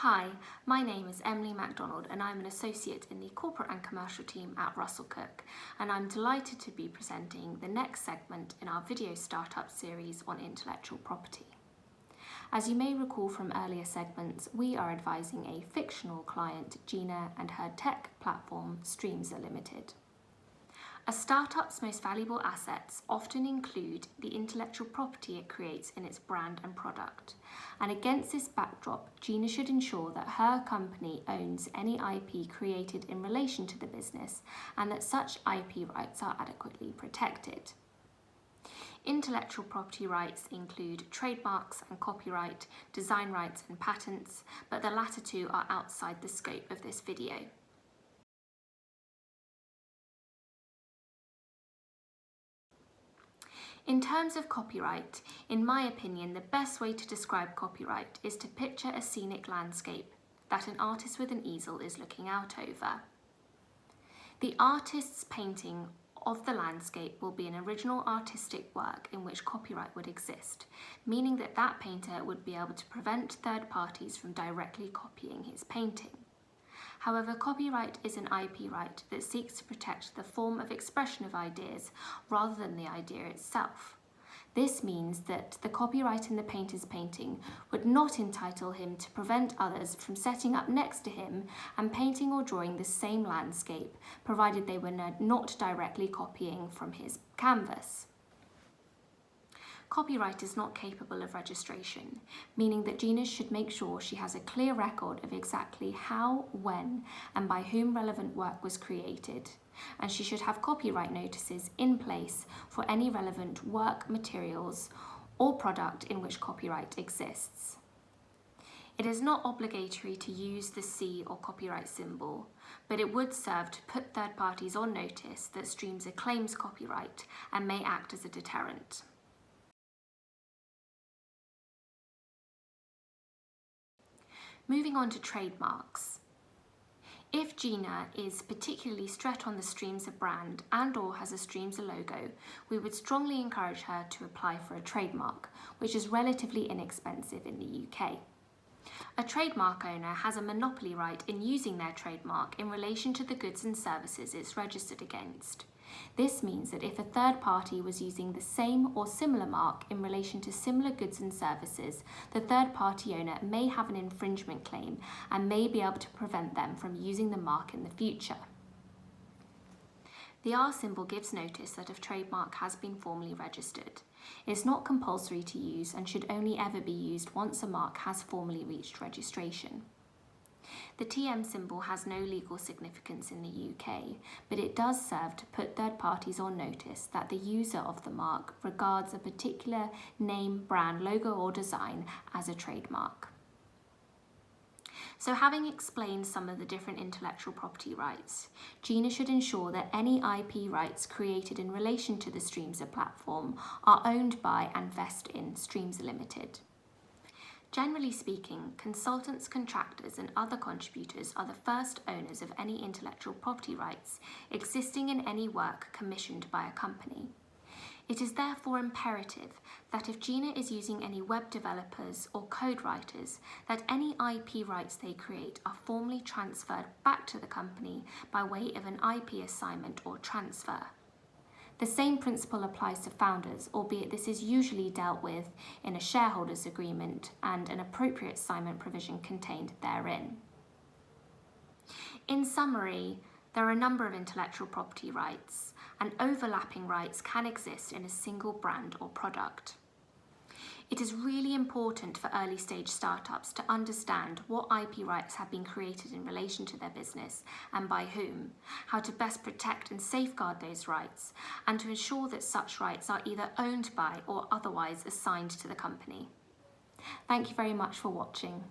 Hi, my name is Emily MacDonald and I'm an associate in the corporate and commercial team at Russell-Cooke, and I'm delighted to be presenting the next segment in our video startup series on intellectual property. As you may recall from earlier segments, we are advising a fictional client, Gina, and her tech platform, Streamzer Limited. A startup's most valuable assets often include the intellectual property it creates in its brand and product. And against this backdrop, Gina should ensure that her company owns any IP created in relation to the business and that such IP rights are adequately protected. Intellectual property rights include trademarks and copyright, design rights and patents, but the latter two are outside the scope of this video. In terms of copyright, in my opinion, the best way to describe copyright is to picture a scenic landscape that an artist with an easel is looking out over. The artist's painting of the landscape will be an original artistic work in which copyright would exist, meaning that that painter would be able to prevent third parties from directly copying his painting. However, copyright is an IP right that seeks to protect the form of expression of ideas rather than the idea itself. This means that the copyright in the painter's painting would not entitle him to prevent others from setting up next to him and painting or drawing the same landscape, provided they were not directly copying from his canvas. Copyright is not capable of registration, meaning that Gina should make sure she has a clear record of exactly how, when, and by whom relevant work was created, and she should have copyright notices in place for any relevant work, materials, or product in which copyright exists. It is not obligatory to use the C or copyright symbol, but it would serve to put third parties on notice that Streamzer claims copyright and may act as a deterrent. Moving on to trademarks. If Gina is particularly stressed on the Streamzer brand and/or has a Streamzer logo, we would strongly encourage her to apply for a trademark, which is relatively inexpensive in the UK. A trademark owner has a monopoly right in using their trademark in relation to the goods and services it's registered against. This means that if a third party was using the same or similar mark in relation to similar goods and services, the third party owner may have an infringement claim and may be able to prevent them from using the mark in the future. The R symbol gives notice that a trademark has been formally registered. It's not compulsory to use and should only ever be used once a mark has formally reached registration. The TM symbol has no legal significance in the UK, but it does serve to put third parties on notice that the user of the mark regards a particular name, brand, logo or design as a trademark. So having explained some of the different intellectual property rights, Gina should ensure that any IP rights created in relation to the Streamzer platform are owned by and vest in Streamzer Limited. Generally speaking, consultants, contractors and other contributors are the first owners of any intellectual property rights existing in any work commissioned by a company. It is therefore imperative that if Gina is using any web developers or code writers, that any IP rights they create are formally transferred back to the company by way of an IP assignment or transfer. The same principle applies to founders, albeit this is usually dealt with in a shareholders agreement and an appropriate assignment provision contained therein. In summary, there are a number of intellectual property rights, and overlapping rights can exist in a single brand or product. It is really important for early stage startups to understand what IP rights have been created in relation to their business and by whom, how to best protect and safeguard those rights, and to ensure that such rights are either owned by or otherwise assigned to the company. Thank you very much for watching.